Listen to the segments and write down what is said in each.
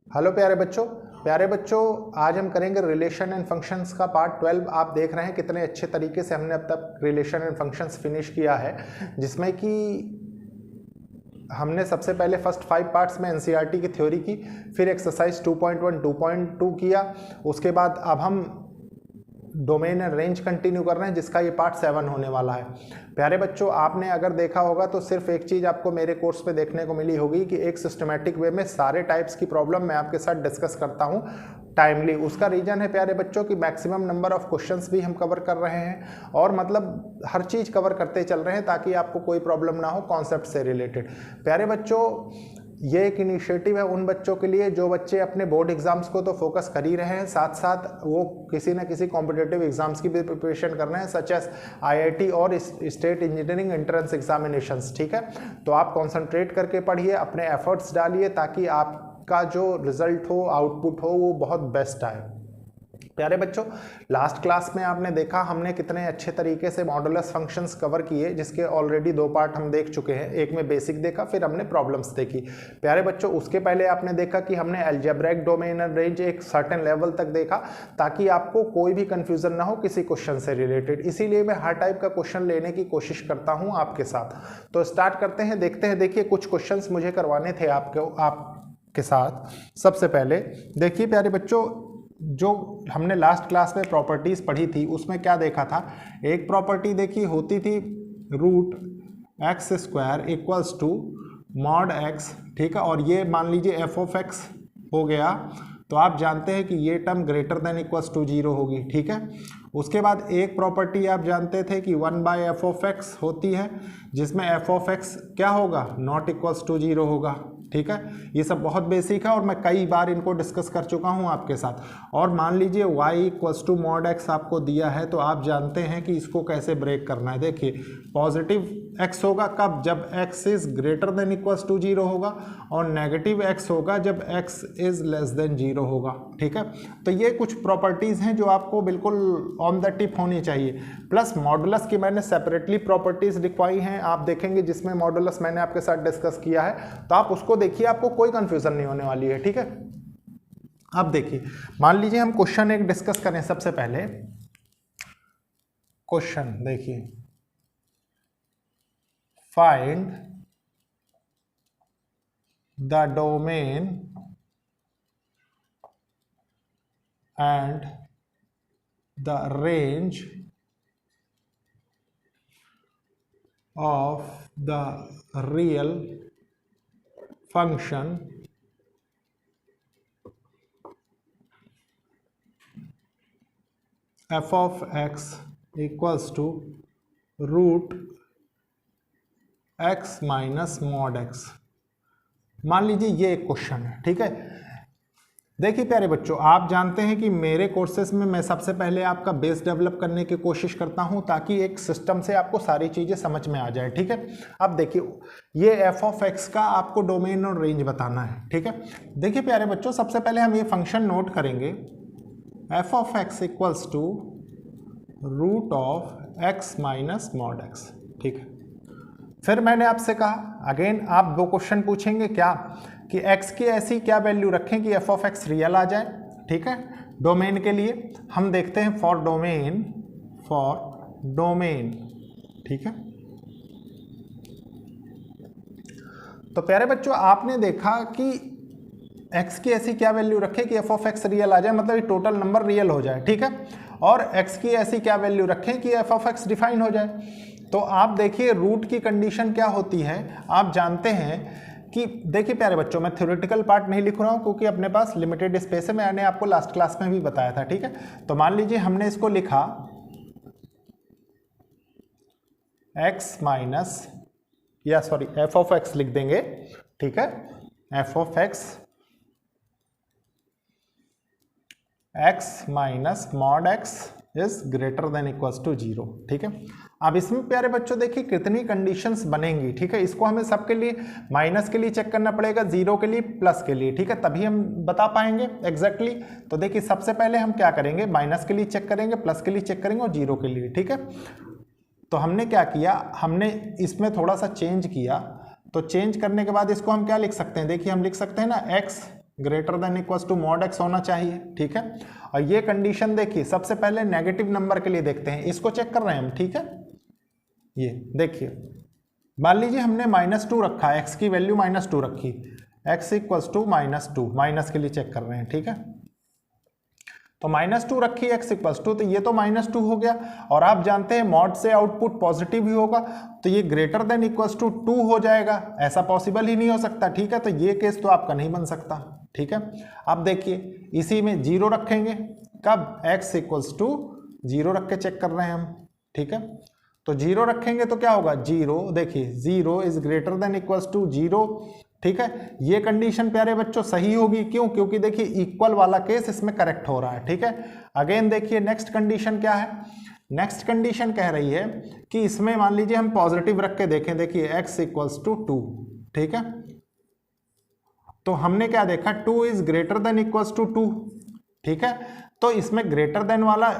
Hello प्यारे बच्चों आज हम करेंगे रिलेशन एंड फंक्शंस का पार्ट 12। आप देख रहे हैं कितने अच्छे तरीके से हमने अब तक रिलेशन एंड फंक्शंस फिनिश किया है, जिसमें कि हमने सबसे पहले फर्स्ट 5 पार्ट्स में एनसीईआरटी की थ्योरी की, फिर एक्सरसाइज 2.1 2.2 किया, उसके बाद अब हम डोमेन एंड रेंज कंटिन्यू कर रहे हैं जिसका ये पार्ट 7 होने वाला है। प्यारे बच्चों, आपने अगर देखा होगा तो सिर्फ एक चीज़ आपको मेरे कोर्स पे देखने को मिली होगी कि एक सिस्टमेटिक वे में सारे टाइप्स की प्रॉब्लम मैं आपके साथ डिस्कस करता हूँ टाइमली। उसका रीजन है प्यारे बच्चों कि मैक्सिमम नंबर ऑफ क्वेश्चंस भी हम कवर कर रहे हैं और मतलब हर चीज़ कवर करते चल रहे हैं ताकि आपको कोई प्रॉब्लम ना हो कॉन्सेप्ट से रिलेटेड। प्यारे बच्चों, ये एक इनिशिएटिव है उन बच्चों के लिए जो बच्चे अपने बोर्ड एग्जाम्स को तो फोकस कर ही रहे हैं, साथ साथ वो किसी न किसी कॉम्पिटिटिव एग्जाम्स की भी प्रिपरेशन कर रहे हैं, सच एज आईआईटी और स्टेट इंजीनियरिंग एंट्रेंस एग्जामिनेशंस। ठीक है, तो आप कंसंट्रेट करके पढ़िए, अपने एफर्ट्स डालिए ताकि आपका जो रिजल्ट हो, आउटपुट हो, वो बहुत बेस्ट आए। प्यारे बच्चों, लास्ट क्लास में आपने देखा हमने कितने अच्छे तरीके से मॉडुलस फंक्शंस कवर किए, जिसके ऑलरेडी 2 पार्ट हम देख चुके हैं। एक में बेसिक देखा, फिर हमने प्रॉब्लम्स देखी। प्यारे बच्चों, उसके पहले आपने देखा कि हमने अलजेब्रिक डोमेन एंड रेंज एक सर्टेन लेवल तक देखा ताकि आपको कोई भी कंफ्यूजन ना हो किसी क्वेश्चन से रिलेटेड। इसीलिए मैं हर टाइप का क्वेश्चन लेने की कोशिश करता हूँ आपके साथ। तो स्टार्ट करते हैं, देखते हैं। देखिए, कुछ क्वेश्चन मुझे करवाने थे आपके साथ। सबसे पहले देखिए प्यारे बच्चों, जो हमने लास्ट क्लास में प्रॉपर्टीज़ पढ़ी थी उसमें क्या देखा था, एक प्रॉपर्टी देखी होती थी root x square equals to mod x. ठीक है, और ये मान लीजिए एफ ऑफ एक्स हो गया, तो आप जानते हैं कि ये term greater than equals to 0 होगी। ठीक है, उसके बाद एक प्रॉपर्टी आप जानते थे कि 1/f ऑफ एक्स होती है, जिसमें f ऑफ एक्स क्या होगा, नॉट इक्वल्स टू 0 होगा। ठीक है, ये सब बहुत बेसिक है और मैं कई बार इनको डिस्कस कर चुका हूं आपके साथ। और मान लीजिए y equals to mod x आपको दिया है, तो आप जानते हैं कि इसको कैसे ब्रेक करना है। देखिए, पॉजिटिव x होगा कब, जब x is greater than equals to 0 होगा, और नेगेटिव x होगा जब x इज लेस देन 0 होगा। ठीक है, तो ये कुछ प्रॉपर्टीज हैं जो आपको बिल्कुल ऑन द टिप होनी चाहिए। प्लस मॉडुलस की मैंने सेपरेटली प्रॉपर्टीज लिखवाई हैं, आप देखेंगे जिसमें मॉडुलस मैंने आपके साथ डिस्कस किया है, तो आप उसको देखिए, आपको कोई कंफ्यूजन नहीं होने वाली है। ठीक है, अब देखिए, मान लीजिए हम क्वेश्चन एक डिस्कस करें। सबसे पहले क्वेश्चन देखिए, find the domain and the range of the real function f of x equals to root x minus mod x। मान लीजिए ये एक क्वेश्चन है। ठीक है, देखिए प्यारे बच्चों, आप जानते हैं कि मेरे कोर्सेज में मैं सबसे पहले आपका बेस डेवलप करने की कोशिश करता हूं ताकि एक सिस्टम से आपको सारी चीज़ें समझ में आ जाए। ठीक है, अब देखिए, ये f ऑफ x का आपको डोमेन और रेंज बताना है। ठीक है, देखिए प्यारे बच्चों, सबसे पहले हम ये फंक्शन नोट करेंगे, f of x equals to root of x minus mod x। ठीक है, फिर मैंने आपसे कहा, अगेन आप 2 क्वेश्चन पूछेंगे क्या, कि x की ऐसी क्या वैल्यू रखें कि f ऑफ x रियल आ जाए। ठीक है, डोमेन के लिए हम देखते हैं फॉर डोमेन। ठीक है, तो प्यारे बच्चों, आपने देखा कि x की ऐसी क्या वैल्यू रखें कि f ऑफ x रियल आ जाए, मतलब ये टोटल नंबर रियल हो जाए। ठीक है, और x की ऐसी क्या वैल्यू रखें कि f ऑफ x डिफाइन हो जाए। तो आप देखिए, रूट की कंडीशन क्या होती है, आप जानते हैं कि देखिए प्यारे बच्चों, मैं थ्योरेटिकल पार्ट नहीं लिख रहा हूं क्योंकि अपने पास लिमिटेड स्पेस है, मैंने आपको लास्ट क्लास में भी बताया था। ठीक है, तो मान लीजिए हमने इसको लिखा x माइनस, या सॉरी f ऑफ x लिख देंगे। ठीक है, f of x minus mod x is greater than equals to 0। ठीक है, अब इसमें प्यारे बच्चों देखिए कितनी कंडीशंस बनेंगी। ठीक है, इसको हमें सबके लिए, माइनस के लिए चेक करना पड़ेगा, 0 के लिए, प्लस के लिए। ठीक है, तभी हम बता पाएंगे एग्जैक्टली। तो देखिए, सबसे पहले हम क्या करेंगे, माइनस के लिए चेक करेंगे, प्लस के लिए चेक करेंगे और 0 के लिए। ठीक है, तो हमने क्या किया, हमने इसमें थोड़ा सा चेंज किया। तो चेंज करने के बाद इसको हम क्या लिख सकते हैं, देखिए हम लिख सकते हैं ना, x greater than equal to mod x होना चाहिए, ठीक है। और ये कंडीशन देखिए, सबसे पहले नेगेटिव नंबर के लिए देखते हैं, इसको चेक कर रहे हैं हम, ठीक है। ये देखिए, मान लीजिए हमने -2 रखा, एक्स की वैल्यू -2 रखी, एक्स इक्वल्स टू -2, माइनस के लिए चेक कर रहे हैं, ठीक है। तो -2 रखी एक्स इक्वल्स टू, तो ये तो -2 हो गया, और आप जानते हैं मॉड से आउटपुट पॉजिटिव ही होगा, तो ये ग्रेटर देन इक्वल्स टू 2 हो जाएगा, ऐसा पॉसिबल ही नहीं हो सकता, ठीक है। तो ये केस तो आपका नहीं बन सकता, ठीक है। अब देखिए इसी में 0 रखेंगे, कब, x इक्वल्स टू 0 रख के चेक कर रहे हैं हम, ठीक है। तो 0 रखेंगे तो क्या होगा, 0, देखिए 0 is greater than equals to 0, ठीक है। ये कंडीशन प्यारे बच्चों सही होगी, क्यों, क्योंकि देखिए इक्वल वाला केस इसमें करेक्ट हो रहा है, ठीक है। अगेन देखिए नेक्स्ट कंडीशन क्या है, नेक्स्ट कंडीशन कह रही है कि इसमें मान लीजिए हम पॉजिटिव रख के देखें, देखिए x इक्वल्स टू 2, ठीक है। तो हमने क्या देखा, 2 is greater than equals to 2, ठीक है। तो इसमें ग्रेटर देन वाला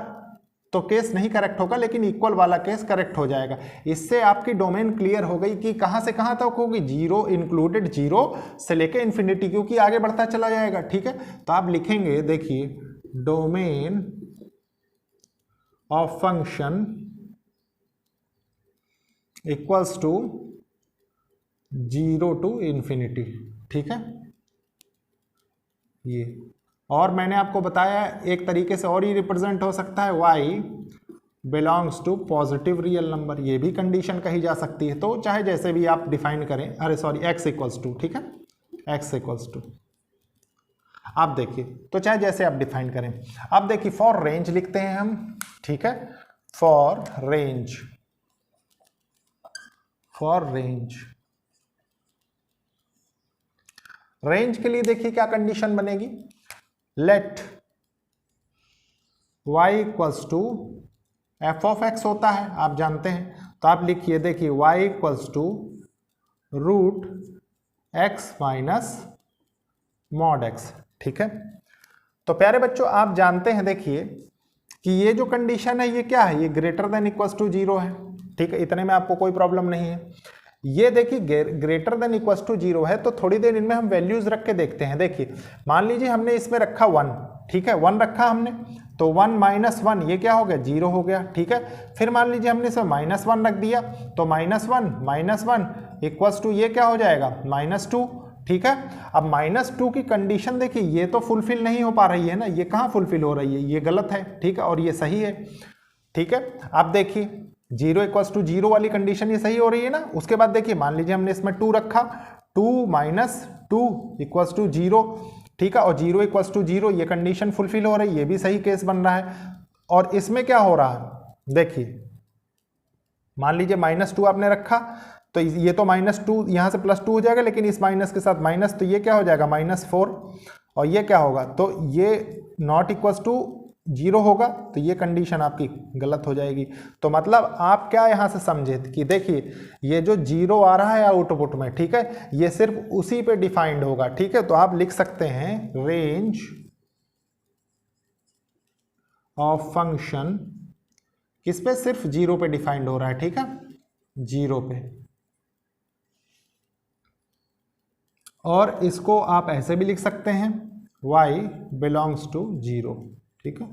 तो केस नहीं करेक्ट होगा, लेकिन इक्वल वाला केस करेक्ट हो जाएगा। इससे आपकी डोमेन क्लियर हो गई कि कहां से कहां तक होगी, 0 इंक्लूडेड 0 से लेके इन्फिनिटी, क्योंकि आगे बढ़ता चला जाएगा, ठीक है। तो आप लिखेंगे, देखिए domain of function equals to 0 to infinity, ठीक है। ये, और मैंने आपको बताया एक तरीके से और ही रिप्रेजेंट हो सकता है, y belongs to positive real number, ये भी कंडीशन कही जा सकती है। तो चाहे जैसे भी आप डिफाइन करें, अरे सॉरी, x इक्वल्स टू, ठीक है, x इक्वल्स टू, आप देखिए, तो चाहे जैसे आप डिफाइन करें। अब देखिए फॉर रेंज लिखते हैं हम, ठीक है, for range, for range, range के लिए देखिए क्या कंडीशन बनेगी, let y equals to f of x होता है, आप जानते हैं। तो आप लिखिए, देखिए y equals to root x minus mod x, ठीक है। तो प्यारे बच्चों आप जानते हैं, देखिए कि ये जो कंडीशन है ये क्या है, ये ग्रेटर देन इक्वल्स टू 0 है, ठीक है। इतने में आपको कोई प्रॉब्लम नहीं है। ये देखिए ग्रेटर देन इक्वल्स टू 0 है, तो थोड़ी देर इनमें हम वैल्यूज रख के देखते हैं। देखिए मान लीजिए हमने इसमें रखा 1, ठीक है, 1 रखा हमने, तो 1 माइनस 1 ये क्या हो गया, 0 हो गया, ठीक है। फिर मान लीजिए हमने इसमें -1 रख दिया, तो -1 इक्वल्स टू ये क्या हो जाएगा, -2, ठीक है। अब -2 की कंडीशन देखिए, ये तो फुलफिल नहीं हो पा रही है ना, ये कहाँ फुलफिल हो रही है, ये गलत है, ठीक है, और ये सही है, ठीक है। अब देखिए 0 इक्वल्स टू 0 वाली कंडीशन ये सही हो रही है ना। उसके बाद देखिए मान लीजिए हमने इसमें 2 रखा, 2 माइनस 2 इक्वल्स टू 0, ठीक है, और 0 इक्वल्स टू 0 ये कंडीशन फुलफिल हो रही है, ये भी सही केस बन रहा है। और इसमें क्या हो रहा है, देखिए मान लीजिए -2 आपने रखा, तो ये तो -2 यहाँ से +2 हो जाएगा, लेकिन इस माइनस के साथ माइनस, तो ये क्या हो जाएगा -4, और ये क्या होगा, तो ये नॉट इक्वल्स टू 0 होगा, तो ये कंडीशन आपकी गलत हो जाएगी। तो मतलब आप क्या यहाँ से समझे कि देखिए ये जो 0 आ रहा है आउटपुट में, ठीक है, ये सिर्फ उसी पे डिफाइंड होगा, ठीक है। तो आप लिख सकते हैं रेंज ऑफ फंक्शन किस पे, सिर्फ 0 पे डिफाइंड हो रहा है, ठीक है, 0 पे। और इसको आप ऐसे भी लिख सकते हैं, y बिलोंग्स टू 0, ठीक है।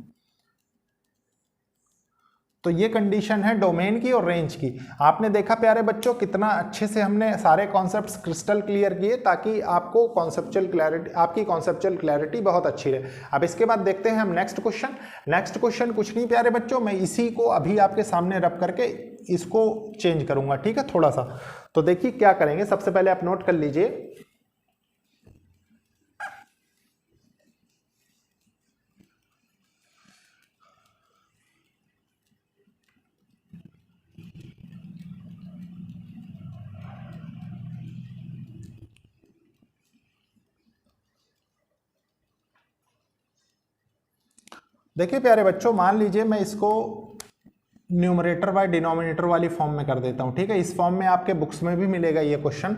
तो ये कंडीशन है डोमेन की और रेंज की। आपने देखा प्यारे बच्चों कितना अच्छे से हमने सारे कॉन्सेप्ट्स क्रिस्टल क्लियर किए, ताकि आपको कॉन्सेप्चुअल क्लैरिटी, आपकी कॉन्सेप्चुअल क्लैरिटी बहुत अच्छी रहे। अब इसके बाद देखते हैं हम नेक्स्ट क्वेश्चन। नेक्स्ट क्वेश्चन कुछ नहीं प्यारे बच्चों, मैं इसी को अभी आपके सामने रब करके इसको चेंज करूंगा, ठीक है, थोड़ा सा। तो देखिए क्या करेंगे, सबसे पहले आप नोट कर लीजिए, देखिए प्यारे बच्चों, मान लीजिए मैं इसको न्यूमरेटर बाय डिनोमिनेटर वाली फॉर्म में कर देता हूं, ठीक है। इस फॉर्म में आपके बुक्स में भी मिलेगा ये क्वेश्चन।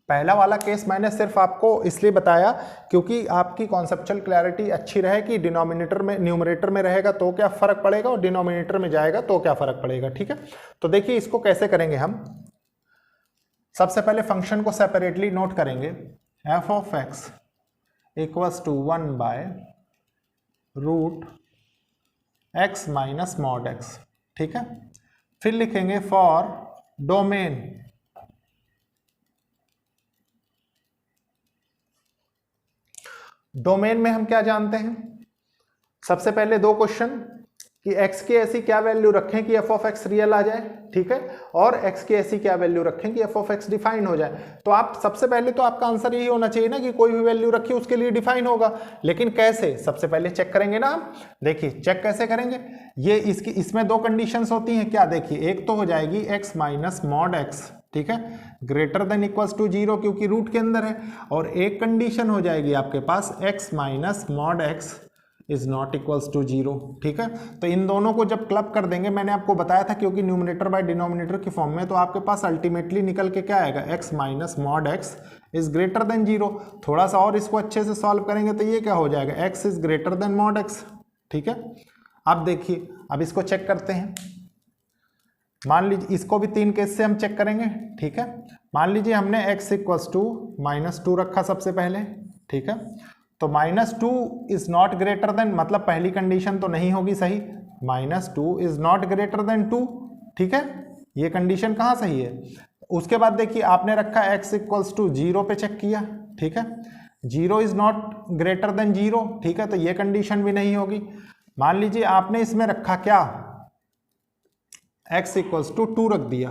पहला वाला केस मैंने सिर्फ आपको इसलिए बताया क्योंकि आपकी कॉन्सेप्चुअल क्लैरिटी अच्छी रहे कि डिनोमिनेटर में, न्यूमरेटर में रहेगा तो क्या फर्क पड़ेगा और डिनोमिनेटर में जाएगा तो क्या फर्क पड़ेगा, ठीक है। तो देखिए इसको कैसे करेंगे हम, सबसे पहले फंक्शन को सेपरेटली नोट करेंगे, f of x equals to 1/√x minus mod x, ठीक है। फिर लिखेंगे फॉर डोमेन में हम क्या जानते हैं, सबसे पहले दो क्वेश्चन कि x की ऐसी क्या वैल्यू रखें कि f ऑफ x रियल आ जाए, ठीक है, और x की ऐसी क्या वैल्यू रखें कि f ऑफ x डिफाइन हो जाए। तो आप सबसे पहले तो आपका आंसर यही होना चाहिए ना कि कोई भी वैल्यू रखिए उसके लिए डिफाइन होगा, लेकिन कैसे, सबसे पहले चेक करेंगे ना हम। देखिए चेक कैसे करेंगे, ये इसमें दो कंडीशंस होती हैं क्या, देखिए एक तो हो जाएगी x माइनस मॉड x, ठीक है, ग्रेटर देन इक्वल्स टू 0 क्योंकि रूट के अंदर है, और एक कंडीशन हो जाएगी आपके पास x minus mod x is not equals to 0, ठीक है। तो इन दोनों को जब क्लब कर देंगे, मैंने आपको बताया था क्योंकि न्यूमरेटर बाय डिनोमिनेटर की फॉर्म में, तो आपके पास अल्टीमेटली निकल के क्या आएगा, x minus mod x is greater then 0। थोड़ा सा और इसको अच्छे से सॉल्व करेंगे तो ये क्या हो जाएगा, x is greater then mod x, ठीक है। अब देखिए, अब इसको चेक करते हैं, मान लीजिए इसको भी 3 केस से हम चेक करेंगे, ठीक है। मान लीजिए हमने x इक्वल्स टू -2 रखा सबसे पहले, ठीक है, तो -2 इज नॉट ग्रेटर देन, मतलब पहली कंडीशन तो नहीं होगी सही, -2 इज नॉट ग्रेटर देन 2, ठीक है, ये कंडीशन कहाँ सही है। उसके बाद देखिए आपने रखा x इक्वल्स टू 0 पे चेक किया, ठीक है, 0 इज नॉट ग्रेटर देन 0, ठीक है, तो ये कंडीशन भी नहीं होगी। मान लीजिए आपने इसमें रखा क्या, x इक्वल्स टू 2 रख दिया,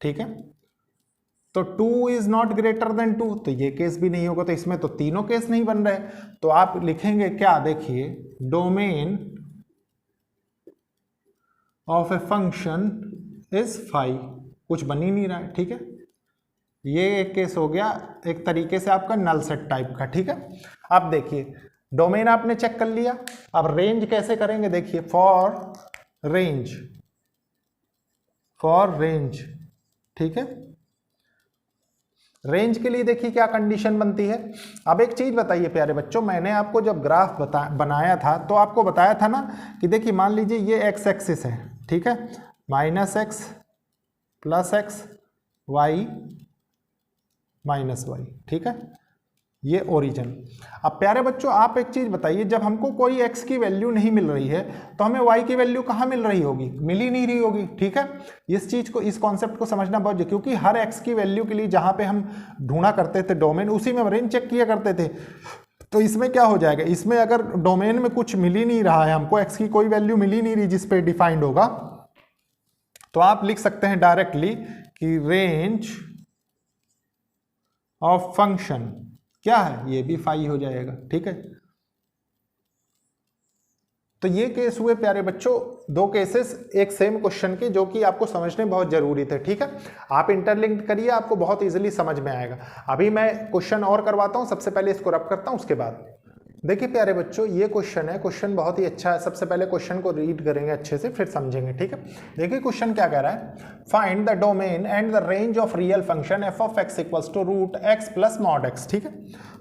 ठीक है, तो 2 इज नॉट ग्रेटर देन 2, तो ये केस भी नहीं होगा, तो इसमें तो तीनों केस नहीं बन रहे। तो आप लिखेंगे क्या, देखिए domain of a function is 5, कुछ बन ही नहीं रहा है, ठीक है, ये एक केस हो गया एक तरीके से आपका नल सेट टाइप का, ठीक है। अब देखिए डोमेन आपने चेक कर लिया, अब रेंज कैसे करेंगे, देखिए फॉर रेंज, ठीक है, रेंज के लिए देखिए क्या कंडीशन बनती है। अब एक चीज बताइए प्यारे बच्चों, मैंने आपको जब ग्राफ बनाया था तो आपको बताया था ना कि देखिए मान लीजिए ये x एक्सिस है, ठीक है, -x +x y -y, ठीक है, ये ओरिजिन। अब प्यारे बच्चों आप एक चीज बताइए, जब हमको कोई x की वैल्यू नहीं मिल रही है तो हमें y की वैल्यू कहाँ मिल रही होगी, मिल ही नहीं रही होगी, ठीक है। इस चीज को, इस कॉन्सेप्ट को समझना बहुत जरूरी, क्योंकि हर x की वैल्यू के लिए जहां पे हम ढूंढा करते थे डोमेन, उसी में हम रेंज चेक किया करते थे। तो इसमें क्या हो जाएगा, इसमें अगर डोमेन में कुछ मिल ही नहीं रहा है, हमको x की कोई वैल्यू मिल ही नहीं रही जिस पे डिफाइंड होगा, तो आप लिख सकते हैं डायरेक्टली कि रेंज ऑफ फंक्शन क्या है, ये भी 5 हो जाएगा, ठीक है। तो ये केस हुए प्यारे बच्चों, दो केसेस एक सेम क्वेश्चन के, जो कि आपको समझने बहुत जरूरी थे, ठीक है। आप इंटरलिंक करिए, आपको बहुत इजीली समझ में आएगा। अभी मैं क्वेश्चन और करवाता हूं, सबसे पहले इसको रब करता हूं, उसके बाद देखिए प्यारे बच्चों ये क्वेश्चन है, क्वेश्चन बहुत ही अच्छा है। सबसे पहले क्वेश्चन को रीड करेंगे अच्छे से, फिर समझेंगे, ठीक है। देखिए क्वेश्चन क्या कह रहा है, find the domain and the range of real function f of x equals to √x plus mod x, ठीक है।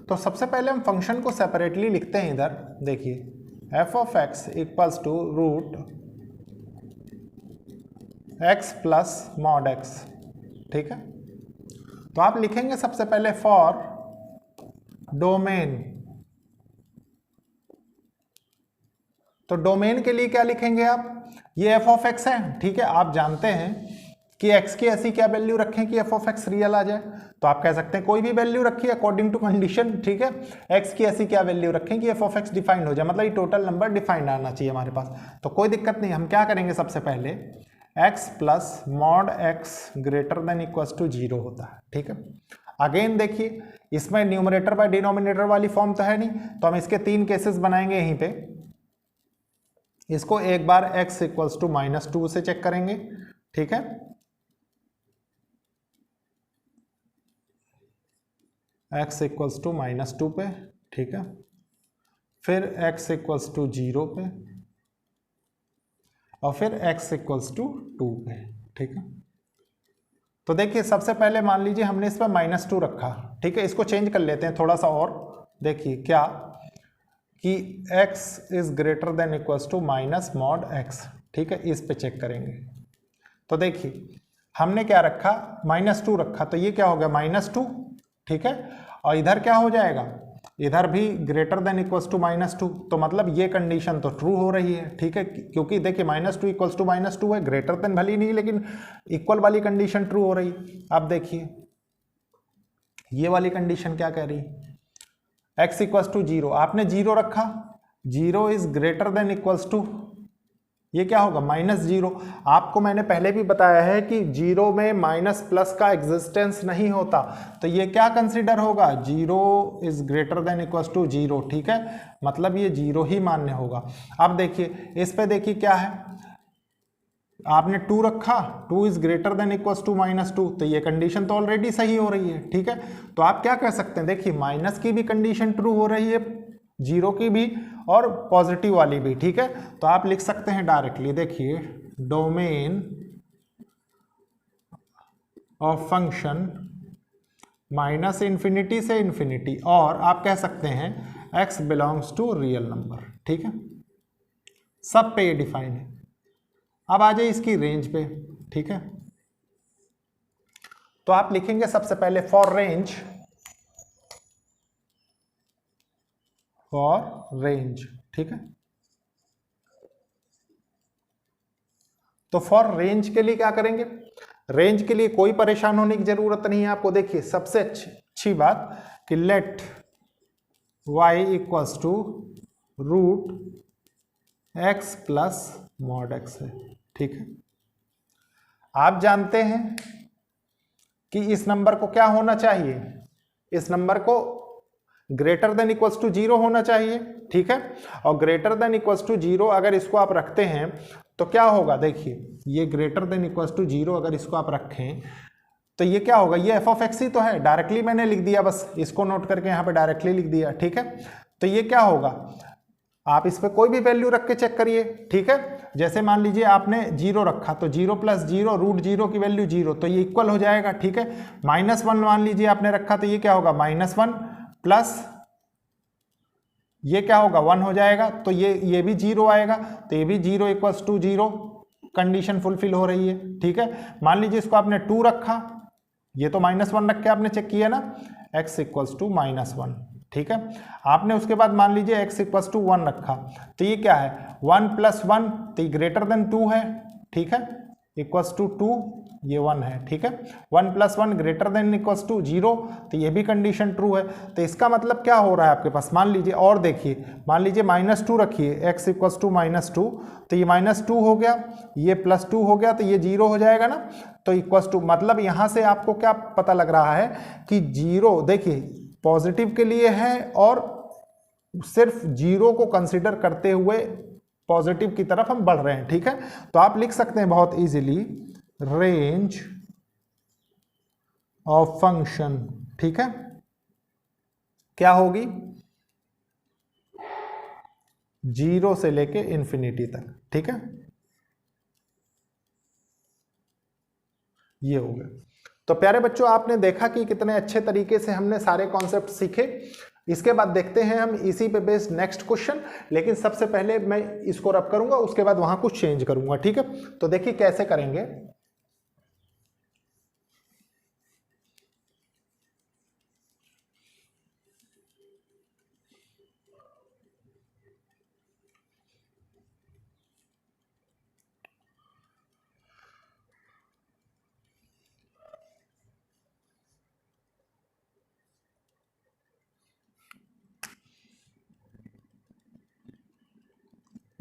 तो सबसे पहले हम फंक्शन को सेपरेटली लिखते हैं इधर, देखिए f of x equals to √x plus mod x, ठीक है। तो आप लिखेंगे सबसे पहले फॉर डोमेन, तो डोमेन के लिए क्या लिखेंगे आप, ये एफ ऑफ एक्स है, ठीक है। आप जानते हैं कि एक्स की ऐसी क्या वैल्यू रखें कि एफ ऑफ एक्स रियल आ जाए, तो आप कह सकते हैं कोई भी वैल्यू रखिए अकॉर्डिंग टू कंडीशन, ठीक है। एक्स की ऐसी क्या वैल्यू रखें कि एफ ऑफ एक्स डिफाइंड हो जाए, मतलब ये टोटल नंबर डिफाइंड आना चाहिए हमारे पास, तो कोई दिक्कत नहीं। हम क्या करेंगे, सबसे पहले x plus mod x greater than equals to 0 होता है, ठीक है। अगेन देखिए इसमें न्यूमरेटर बाय डिनोमिनेटर वाली फॉर्म तो है नहीं, तो हम इसके 3 केसेस बनाएंगे यहीं पे। इसको एक बार x इक्वल्स टू -2 से चेक करेंगे, ठीक है, x इक्वल्स टू -2 पे, ठीक है, फिर x इक्वल्स टू 0 पे, और फिर x इक्वल्स टू 2 पे, ठीक है। तो देखिए सबसे पहले मान लीजिए हमने इस पर -2 रखा, ठीक है। इसको चेंज कर लेते हैं थोड़ा सा और, देखिए क्या कि x is greater than equals to minus mod x, ठीक है, इस पे चेक करेंगे। तो देखिए हमने क्या रखा, -2 रखा, तो ये क्या हो गया -2, ठीक है, और इधर क्या हो जाएगा इधर भी ग्रेटर देन इक्वल्स टू -2, तो मतलब ये कंडीशन तो ट्रू हो रही है, ठीक है, क्योंकि देखिए -2 इक्वल्स टू -2 है, ग्रेटर देन भले ही नहीं लेकिन इक्वल वाली कंडीशन ट्रू हो रही। अब देखिए ये वाली कंडीशन क्या कह रही, x इक्वल्स टू 0, आपने 0 रखा, 0 is greater than equals to, ये क्या होगा -0। आपको मैंने पहले भी बताया है कि 0 में माइनस प्लस का एग्जिस्टेंस नहीं होता, तो ये क्या कंसीडर होगा, 0 is greater than equals to 0, ठीक है, मतलब ये 0 ही मान्य होगा। अब देखिए इस पे देखिए क्या है, आपने 2 रखा, 2 is greater than equals to -2, तो ये कंडीशन तो ऑलरेडी सही हो रही है, ठीक है। तो आप क्या कह सकते हैं, देखिए माइनस की भी कंडीशन ट्रू हो रही है, 0 की भी और पॉजिटिव वाली भी, ठीक है। तो आप लिख सकते हैं डायरेक्टली, देखिए डोमेन ऑफ फंक्शन -∞ से इन्फिनिटी, और आप कह सकते हैं x belongs to real number, ठीक है, सब पे ये डिफाइन है। अब आ जाए इसकी रेंज पे, ठीक है, तो आप लिखेंगे सबसे पहले फॉर रेंज, ठीक है। तो फॉर रेंज के लिए क्या करेंगे, रेंज के लिए कोई परेशान होने की जरूरत नहीं है आपको। देखिए सबसे अच्छी बात कि let y equals to √x plus mod x है, ठीक है। आप जानते हैं कि इस नंबर को क्या होना चाहिए, इस नंबर को ग्रेटर देन इक्वल्स टू 0 होना चाहिए, ठीक है। और ग्रेटर देन इक्वल्स टू 0 अगर इसको आप रखते हैं तो क्या होगा, देखिए ये ग्रेटर देन इक्वल्स टू 0 अगर इसको आप रखें तो ये क्या होगा, ये f ऑफ x ही तो है, डायरेक्टली मैंने लिख दिया, बस इसको नोट करके यहाँ पे डायरेक्टली लिख दिया, ठीक है। तो ये क्या होगा, आप इस पे कोई भी वैल्यू रख के चेक करिए, ठीक है। जैसे मान लीजिए आपने 0 रखा, तो 0 प्लस 0 √0 की वैल्यू 0, तो ये इक्वल हो जाएगा, ठीक है। -1 मान लीजिए आपने रखा, तो ये क्या होगा, -1 प्लस ये क्या होगा 1 हो जाएगा, तो ये भी 0 आएगा, तो ये भी 0 इक्वल्स टू 0, कंडीशन फुलफिल हो रही है, ठीक है। मान लीजिए इसको आपने 2 रखा, ये तो -1 रख के आपने चेक किया ना, x इक्वल्स टू -1, ठीक है। आपने उसके बाद मान लीजिए x इक्वल्स टू 1 रखा, तो ये क्या है 1 + 1, तो ये ग्रेटर देन 2 है, ठीक है, इक्वल्स टू 2, ये 1 है, ठीक है। 1 + 1 ग्रेटर देन इक्वल्स टू 0, तो ये भी कंडीशन ट्रू है। तो इसका मतलब क्या हो रहा है आपके पास, मान लीजिए और देखिए, मान लीजिए -2 रखिए, x इक्वल्स टू -2, तो ये -2 हो गया, ये +2 हो गया, तो ये 0 हो जाएगा ना, तो इक्वल्स टू, मतलब यहाँ से आपको क्या पता लग रहा है कि 0 देखिए पॉजिटिव के लिए है और सिर्फ 0 को कंसिडर करते हुए पॉजिटिव की तरफ हम बढ़ रहे हैं, ठीक है। तो आप लिख सकते हैं बहुत इजीली रेंज ऑफ फंक्शन, ठीक है, क्या होगी 0 से लेके इन्फिनिटी तक, ठीक है, ये हो गया। तो प्यारे बच्चों आपने देखा कि कितने अच्छे तरीके से हमने सारे कॉन्सेप्ट सीखे। इसके बाद देखते हैं हम इसी पे बेस्ड नेक्स्ट क्वेश्चन, लेकिन सबसे पहले मैं इसको रब करूंगा, उसके बाद वहां कुछ चेंज करूंगा, ठीक है। तो देखिए कैसे करेंगे,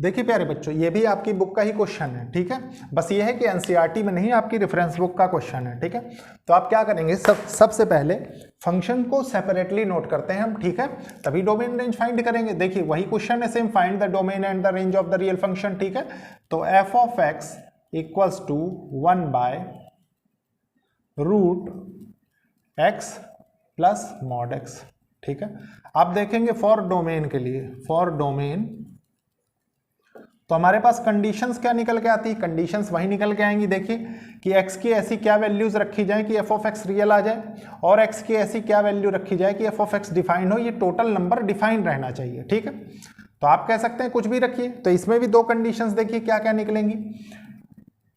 देखिए प्यारे बच्चों ये भी आपकी बुक का ही क्वेश्चन है, ठीक है, बस ये है कि एनसीईआरटी में नहीं, आपकी रेफरेंस बुक का क्वेश्चन है, ठीक है। तो आप क्या करेंगे, सबसे पहले फंक्शन को सेपरेटली नोट करते हैं हम, ठीक है, तभी डोमेन रेंज फाइंड करेंगे। देखिए वही क्वेश्चन है same, find the domain and the range of the real function, ठीक है। तो f of x equals to 1/√x plus mod x, ठीक है। आप देखेंगे फॉर डोमेन के लिए, फॉर डोमेन तो हमारे पास कंडीशंस क्या निकल के आती है, कंडीशंस वही निकल के आएंगी। देखिए कि x की ऐसी क्या वैल्यूज रखी जाए कि f ऑफ x रियल आ जाए, और x की ऐसी क्या वैल्यू रखी जाए कि f ऑफ x डिफाइंड हो, ये टोटल नंबर डिफाइंड रहना चाहिए, ठीक है। तो आप कह सकते हैं कुछ भी रखिए, तो इसमें भी 2 कंडीशंस देखिए क्या क्या निकलेंगी,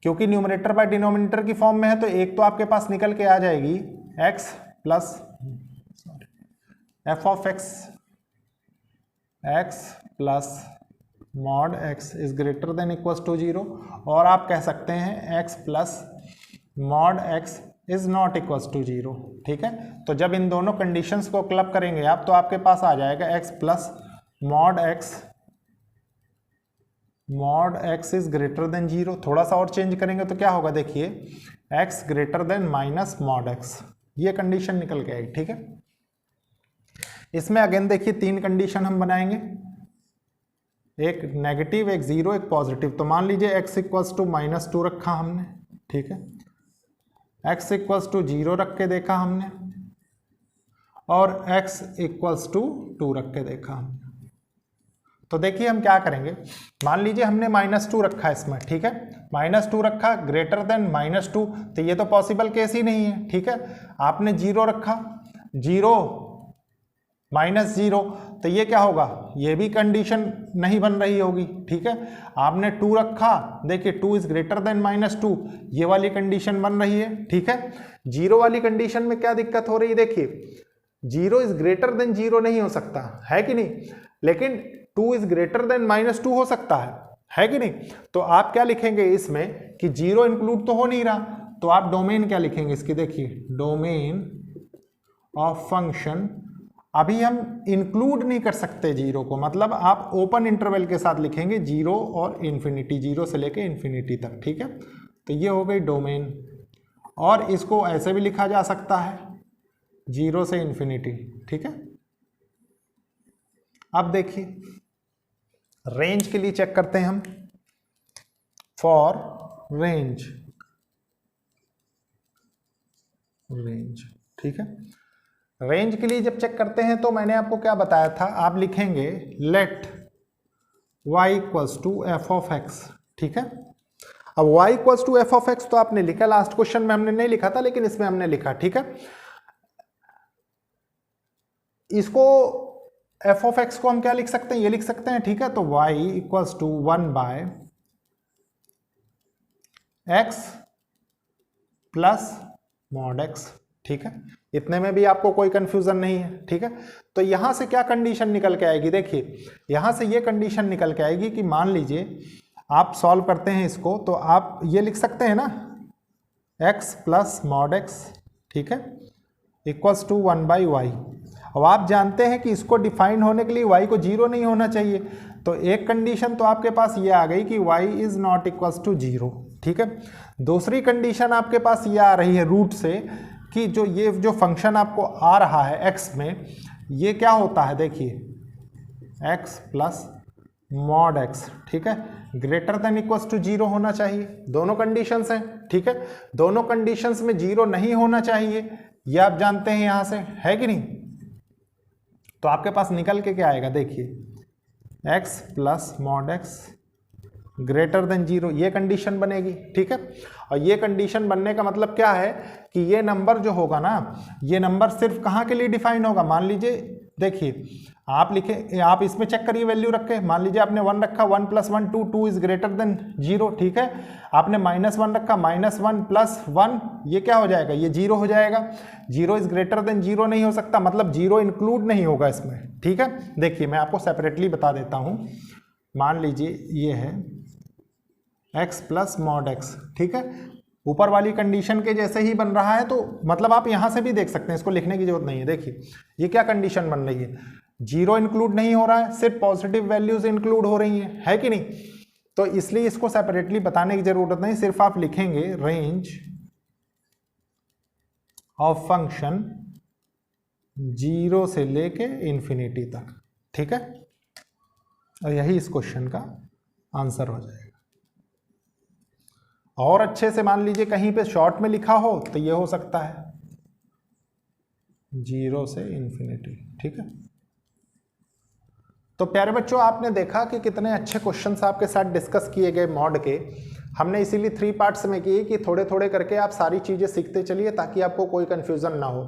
क्योंकि न्यूमरेटर बाय डिनोमिनेटर की फॉर्म में है, तो एक तो आपके पास निकल के आ जाएगी x plus f of x x plus mod x is greater than equals to 0, और आप कह सकते हैं x plus mod x is not equals to 0, ठीक है। तो जब इन दोनों कंडीशंस को क्लब करेंगे आप, तो आपके पास आ जाएगा x plus mod x is greater then 0। थोड़ा सा और चेंज करेंगे तो क्या होगा, देखिए x greater then minus mod x, ये कंडीशन निकल के आई, ठीक है। इसमें अगेन देखिए 3 कंडीशन हम बनाएंगे, एक नेगेटिव, एक जीरो, एक पॉजिटिव। तो मान लीजिए x इक्वल्स टू -2 रखा हमने, ठीक है, x इक्वल्स टू 0 रख के देखा हमने, और x इक्वल्स टू 2 रख के देखा हमने। तो देखिए हम क्या करेंगे, मान लीजिए हमने -2 रखा है इसमें, ठीक है, -2 रखा ग्रेटर देन -2, तो ये तो पॉसिबल केस ही नहीं है, ठीक है। आपने 0 रखा, 0 -0, तो ये क्या होगा, ये भी कंडीशन नहीं बन रही होगी, ठीक है। आपने 2 रखा, देखिए 2 इज ग्रेटर देन -2, ये वाली कंडीशन बन रही है, ठीक है। 0 वाली कंडीशन में क्या दिक्कत हो रही है, देखिए 0 इज ग्रेटर देन 0 नहीं हो सकता है कि नहीं, लेकिन 2 इज ग्रेटर देन -2 हो सकता है कि नहीं। तो आप क्या लिखेंगे इसमें कि 0 इंक्लूड तो हो नहीं रहा, तो आप डोमेन क्या लिखेंगे इसकी, देखिए डोमेन ऑफ फंक्शन, अभी हम इंक्लूड नहीं कर सकते 0 को, मतलब आप ओपन इंटरवल के साथ लिखेंगे 0 और इन्फिनिटी, 0 से लेके इन्फिनिटी तक, ठीक है। तो ये हो गई डोमेन, और इसको ऐसे भी लिखा जा सकता है 0 से इन्फिनिटी, ठीक है। अब देखिए रेंज के लिए चेक करते हैं हम, फॉर रेंज, ठीक है। रेंज के लिए जब चेक करते हैं तो मैंने आपको क्या बताया था, आप लिखेंगे let y equals to f of x, ठीक है। अब y equals to f of x तो आपने लिखा, लास्ट क्वेश्चन में हमने नहीं लिखा था, लेकिन इसमें हमने लिखा, ठीक है। इसको एफ ऑफ एक्स को हम क्या लिख सकते हैं, ये लिख सकते हैं, ठीक है। तो y equals to 1 by x plus mod x, ठीक है। इतने में भी आपको कोई कंफ्यूजन नहीं है, ठीक है। तो यहां से क्या कंडीशन निकल के आएगी, देखिए यहां से ये कंडीशन निकल के आएगी कि मान लीजिए आप सॉल्व करते हैं इसको, तो आप ये लिख सकते हैं ना x प्लस मॉड एक्स, ठीक है, इक्वल्स टू 1 बाई वाई। अब आप जानते हैं कि इसको डिफाइन होने के लिए y को 0 नहीं होना चाहिए, तो एक कंडीशन तो आपके पास ये आ गई कि y is not equals to 0, ठीक है। दूसरी कंडीशन आपके पास ये आ रही है रूट से कि ये जो फंक्शन आपको आ रहा है x में, ये क्या होता है, देखिए x प्लस मॉड x, ठीक है, ग्रेटर देन इक्वल्स टू 0 होना चाहिए। दोनों कंडीशंस हैं, ठीक है, दोनों कंडीशंस में 0 नहीं होना चाहिए, ये आप जानते हैं यहां से, है कि नहीं। तो आपके पास निकल के क्या आएगा, देखिए x plus mod x greater then 0, ये कंडीशन बनेगी, ठीक है। और ये कंडीशन बनने का मतलब क्या है कि ये नंबर जो होगा ना, ये नंबर सिर्फ कहाँ के लिए डिफाइन होगा, मान लीजिए देखिए आप लिखे, आप इसमें चेक करिए वैल्यू रख के, मान लीजिए आपने 1 रखा, 1 प्लस 1 2, 2 इज ग्रेटर देन 0, ठीक है। आपने -1 रखा, -1 प्लस 1, ये क्या हो जाएगा, ये 0 हो जाएगा। 0 इज ग्रेटर देन 0 नहीं हो सकता, मतलब 0 इंक्लूड नहीं होगा इसमें, ठीक है। देखिए मैं आपको सेपरेटली बता देता हूँ, मान लीजिए ये है x प्लस मॉड x, ठीक है, ऊपर वाली कंडीशन के जैसे ही बन रहा है, तो मतलब आप यहां से भी देख सकते हैं, इसको लिखने की जरूरत नहीं है। देखिए ये क्या कंडीशन बन रही है, 0 इंक्लूड नहीं हो रहा है, सिर्फ पॉजिटिव वैल्यूज इंक्लूड हो रही है कि नहीं। तो इसलिए इसको सेपरेटली बताने की जरूरत नहीं, सिर्फ आप लिखेंगे रेंज ऑफ फंक्शन 0 से लेके इन्फिनिटी तक, ठीक है, और यही इस क्वेश्चन का आंसर हो जाएगा। और अच्छे से मान लीजिए कहीं पे शॉर्ट में लिखा हो तो ये हो सकता है 0 से इन्फिनिटी, ठीक है। तो प्यारे बच्चों, आपने देखा कि कितने अच्छे क्वेश्चंस आपके साथ डिस्कस किए गए मॉड के। हमने इसीलिए 3 पार्ट्स में किए कि थोड़े थोड़े करके आप सारी चीज़ें सीखते चलिए ताकि आपको कोई कन्फ्यूज़न ना हो।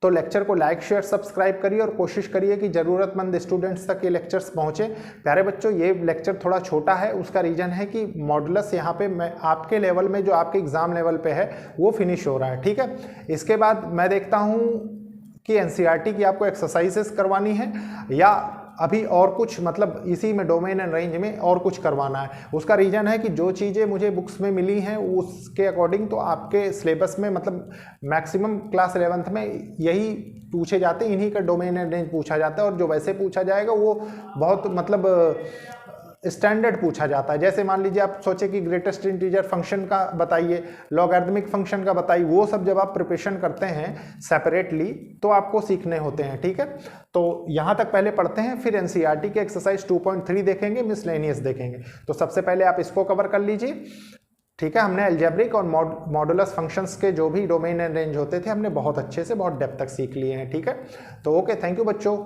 तो लेक्चर को लाइक शेयर सब्सक्राइब करिए और कोशिश करिए कि ज़रूरतमंद स्टूडेंट्स तक ये लेक्चर्स पहुँचे। प्यारे बच्चों, ये लेक्चर थोड़ा छोटा है, उसका रीज़न है कि मॉडुलस यहाँ पे मैं आपके लेवल में, जो आपके एग्ज़ाम लेवल पे है, वो फिनिश हो रहा है, ठीक है। इसके बाद मैं देखता हूँ कि एनसीईआरटी की आपको एक्सरसाइजेस करवानी है, या अभी और कुछ मतलब इसी में डोमेन एंड रेंज में और कुछ करवाना है। उसका रीज़न है कि जो चीज़ें मुझे बुक्स में मिली हैं उसके अकॉर्डिंग तो आपके सिलेबस में मतलब मैक्सिमम क्लास 11th में यही पूछे जाते हैं, इन्हीं का डोमेन एंड रेंज पूछा जाता है, और जो वैसे पूछा जाएगा वो बहुत मतलब स्टैंडर्ड पूछा जाता है। जैसे मान लीजिए आप सोचे कि ग्रेटेस्ट इंटीजर फंक्शन का बताइए, लॉगरिथमिक फंक्शन का बताइए, वो सब जब आप प्रिपरेशन करते हैं सेपरेटली तो आपको सीखने होते हैं, ठीक है। तो यहाँ तक पहले पढ़ते हैं, फिर एनसीईआरटी के एक्सरसाइज 2.3 देखेंगे, मिसलेनियस देखेंगे। तो सबसे पहले आप इसको कवर कर लीजिए, ठीक है। हमने अलजेब्रिक और मॉडुलस फंक्शंस के जो भी डोमेन एंड रेंज होते थे हमने बहुत अच्छे से बहुत डेप्थ तक सीख लिए हैं, ठीक है। तो ओके, थैंक यू बच्चों।